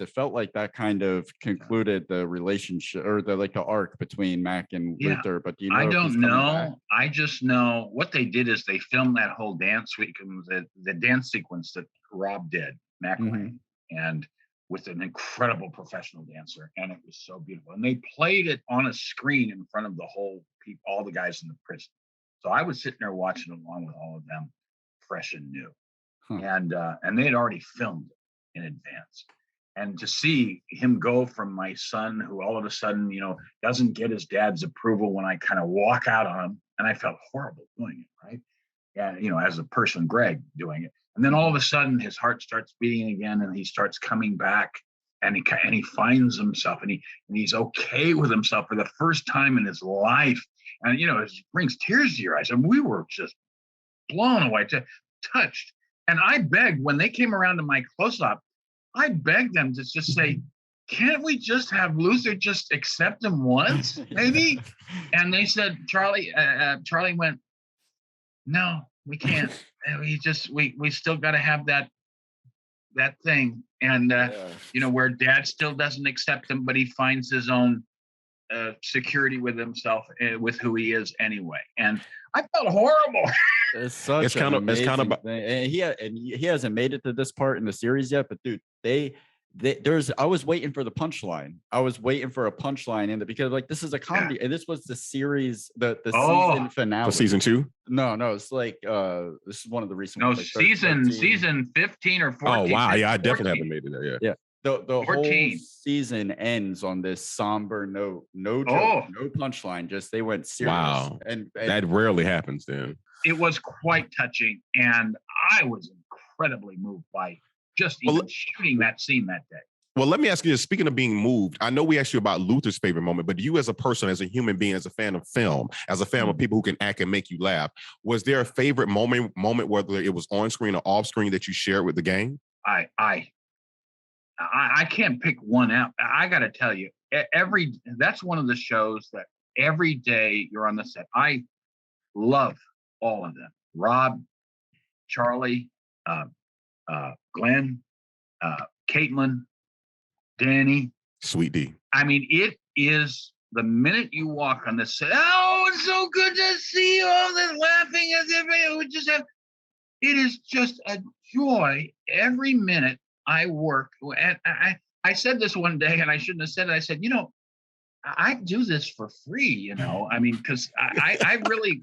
it felt like that kind of concluded the relationship or the arc between Mac and Yeah. Luther. But do you I know if he's don't coming back? know. I just know what they did is they filmed that whole dance the dance sequence that Rob did, Mac Mhm. Lane, and with an incredible professional dancer, and it was so beautiful. And they played it on a screen in front of the whole people, all the guys in the prison. So I was sitting there watching along with all of them, fresh and new. Huh. And they had already filmed it in advance. And to see him go from my son, who all of a sudden, doesn't get his dad's approval when I kind of walk out on him, and I felt horrible doing it, right? Yeah, as a person, Greg doing it, and then all of a sudden his heart starts beating again, and he starts coming back, and he finds himself, and he's okay with himself for the first time in his life, and it brings tears to your eyes, and we were just blown away, touched. And I begged when they came around to my close-up, I begged them to just say, can't we just have Luther just accept him once, maybe? And they said, Charlie went, no, we can't. We still got to have that thing. And, where dad still doesn't accept him, but he finds his own security with himself, with who he is anyway. And I felt horrible. It's kind of thing. And he hasn't made it to this part in the series yet, but dude, I was waiting for the punchline. I was waiting for a punchline because this is a comedy, and this was the series, the season finale for season 2. No, it's like this is one of the recent ones. No, season 15 or 14. Oh wow, yeah, I 14. definitely haven't made it there. Yeah. The whole season ends on this somber note. No joke, no punchline. Just they went serious. Wow, and that rarely happens. Then it was quite touching, and I was incredibly moved by just even shooting that scene that day. Well, let me ask you this. Speaking of being moved, I know we asked you about Luther's favorite moment, but you as a person, as a human being, as a fan of film, as a fan of people who can act and make you laugh, was there a favorite moment, whether it was on screen or off screen, that you shared with the gang? I can't pick one out. I got to tell you, that's one of the shows that every day you're on the set. I love all of them. Rob, Charlie, Glenn, Caitlin, Danny, Sweet D. I mean, it is the minute you walk on the set. Oh, it's so good to see all this laughing as if it would just have. It is just a joy every minute I work. And I said this one day, and I shouldn't have said it. I said, I do this for free. I mean, because I really,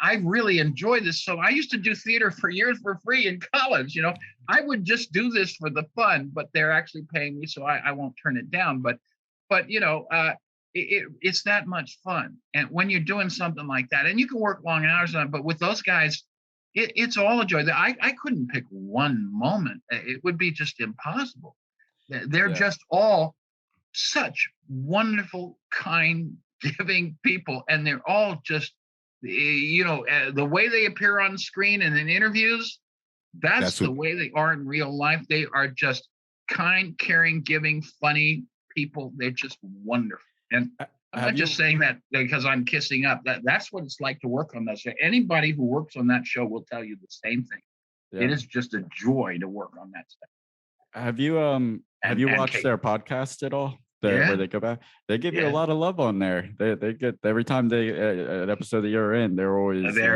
I really enjoy this. So I used to do theater for years for free in college. I would just do this for the fun, but they're actually paying me, so I won't turn it down. But it's that much fun. And when you're doing something like that, and you can work long hours on it, but with those guys, it's all a joy. I couldn't pick one moment. It would be just impossible. They're just all such wonderful, kind, giving people, and they're all just, the way they appear on screen and in interviews, that's the way they are in real life. They are just kind, caring, giving, funny people. They're just wonderful. And I'm not just saying that because I'm kissing up. That's what it's like to work on that show. Anybody who works on that show will tell you the same thing. Yeah. It is just a joy to work on that stuff. Have you watched their podcast at all? Where they go back, they give you a lot of love on there. They get every time an episode that you're in, they're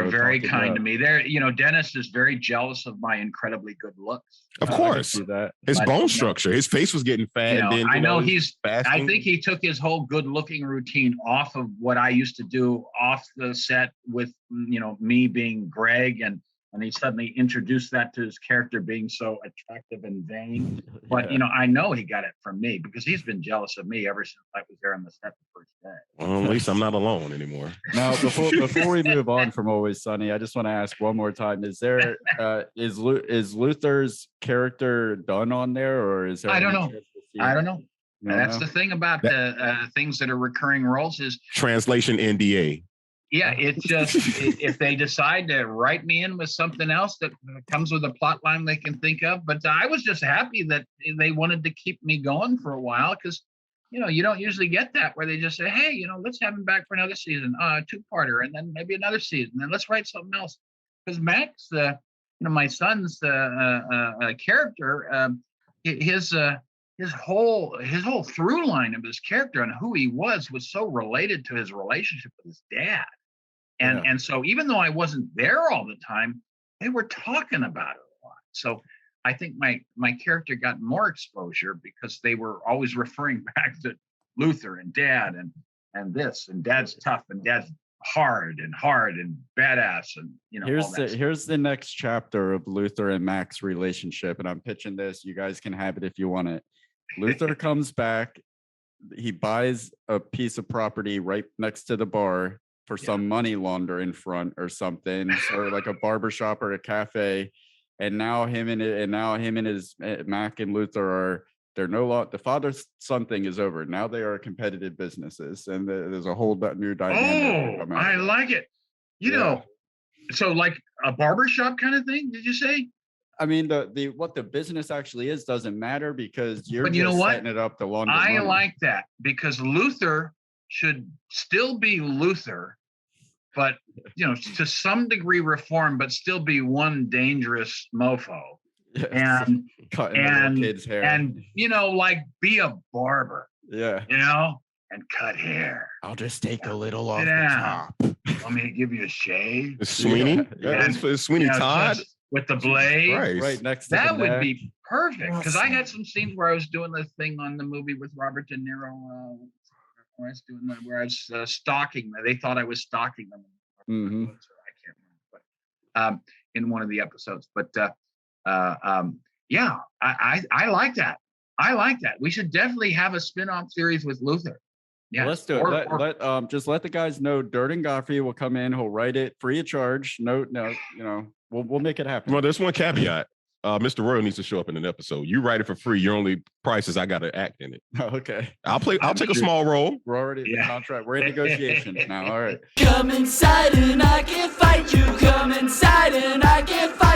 very kind to me. Dennis is very jealous of my incredibly good looks. Of course, his bone structure, his face was getting fat. I know he's fasting. I think he took his whole good looking routine off of what I used to do off the set with me being Greg, and he suddenly introduced that to his character being so attractive and vain. But, I know he got it from me because he's been jealous of me ever since I was there on the set the first day. Well, at least I'm not alone anymore. Now, before we move on from Always Sunny, I just want to ask one more time: is there is Luther's character done on there, or is there? I don't know. That's the thing about things that are recurring roles is translation NDA. Yeah, it's just if they decide to write me in with something else that comes with a plot line they can think of. But I was just happy that they wanted to keep me going for a while because, you don't usually get that where they just say, hey, let's have him back for another season, two-parter, and then maybe another season, and let's write something else. Because Max, my son's character, his his whole through line of his character and who he was so related to his relationship with his dad. And so even though I wasn't there all the time, they were talking about it a lot. So I think my character got more exposure because they were always referring back to Luther and Dad and this, and Dad's tough and Dad's hard and badass, and here's the next chapter of Luther and Mac's relationship, and I'm pitching this. You guys can have it if you want it. Luther comes back. He buys a piece of property right next to the bar for some money laundering front or something, or like a barbershop or a cafe. And now him and his Mac and Luther they're no longer, the father-son thing is over. Now they are competitive businesses, and there's a whole new dynamic. Oh, I like it. You know, so like a barbershop kind of thing, did you say? I mean, the what the business actually is doesn't matter, because you're but you just know what? setting it up to launder I money. like that, because Luther should still be Luther, but to some degree reform, but still be one dangerous mofo. And cutting kids' hair, and like be a barber. Yeah. And cut hair. I'll just take a little off the top. Want me to give you a shave? Sweeney? It's Sweeney Todd? With the blade right next to that would be perfect, because I had some scenes where I was doing the thing on the movie with Robert De Niro, where I was stalking them. They thought I was stalking them. Mm-hmm. I can't remember, but in one of the episodes. But I like that. I like that. We should definitely have a spin-off series with Luther. Yeah, let's do it. Just let the guys know. Durden Godfrey will come in. He'll write it free of charge. No, we'll make it happen. Well, there's one caveat. Mr. Royal needs to show up in an episode. You write it for free. Your only price is I got to act in it. Okay. I'll take a small role. We're already in contract. We're in negotiations now. All right. Come inside and I can fight you. Come inside and I can fight